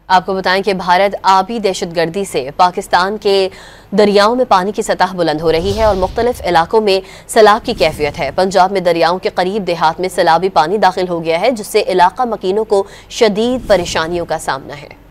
आपको बताएं कि भारत आबी दहशतगर्दी से पाकिस्तान के दरियाओं में पानी की सतह बुलंद हो रही है और मुख्तलिफ इलाकों में सैलाब की कैफियत है। पंजाब में दरियाओं के करीब देहात में सैलाबी पानी दाखिल हो गया है, जिससे इलाका मकीनों को शदीद परेशानियों का सामना है।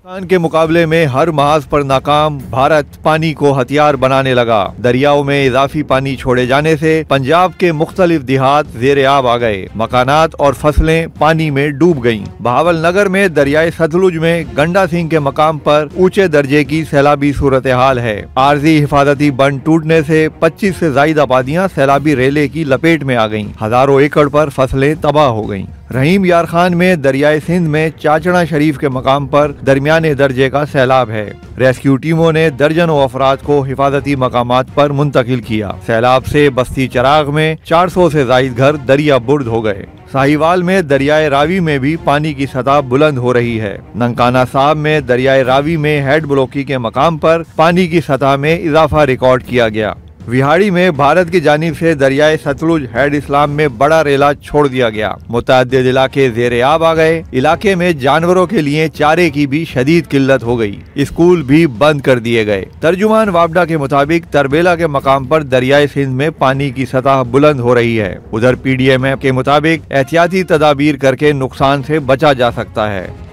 पाकिस्तान के मुकाबले में हर महाज पर नाकाम भारत पानी को हथियार बनाने लगा। दरियाओं में इजाफी पानी छोड़े जाने से पंजाब के मुख्तलिफ देहात ज़ेरे आब आ गए। मकानात और फसलें पानी में डूब गईं। बहावलनगर में दरियाए सतलुज में गंडा सिंह के मकाम पर ऊंचे दर्जे की सैलाबी सूरत हाल है। आर्जी हिफाजती बंद टूटने से 25 से ज्यादा आबादियाँ सैलाबी रेले की लपेट में आ गयी। हजारों एकड़ पर फसलें तबाह हो गयी। रहीम यार खान में दरियाए सिंध में चाचड़ा शरीफ के मकाम पर दरमियाने दर्जे का सैलाब है। रेस्क्यू टीमों ने दर्जनों अफराद को हिफाजती मकामात पर मुंतकिल किया। सैलाब से बस्ती चराग में 400 से जायद घर दरिया बुर्द हो गए। साहिवाल में दरियाए रावी में भी पानी की सतह बुलंद हो रही है। ननकाना साहब में दरियाए रावी में हेड ब्लॉकी के मकाम पर पानी की सतह में इजाफा रिकॉर्ड किया गया। विहाड़ी में भारत की जानिब से दरियाए सतलुज हेड इस्लाम में बड़ा रेला छोड़ दिया गया। मुतअद्दिद इलाके ज़ेरे आब आ गए। इलाके में जानवरों के लिए चारे की भी शदीद किल्लत हो गई। स्कूल भी बंद कर दिए गए। तर्जुमान वापडा के मुताबिक तरबेला के मकाम पर दरियाए सिंध में पानी की सतह बुलंद हो रही है। उधर PDM के मुताबिक एहतियाती तदाबीर करके नुकसान से बचा जा सकता है।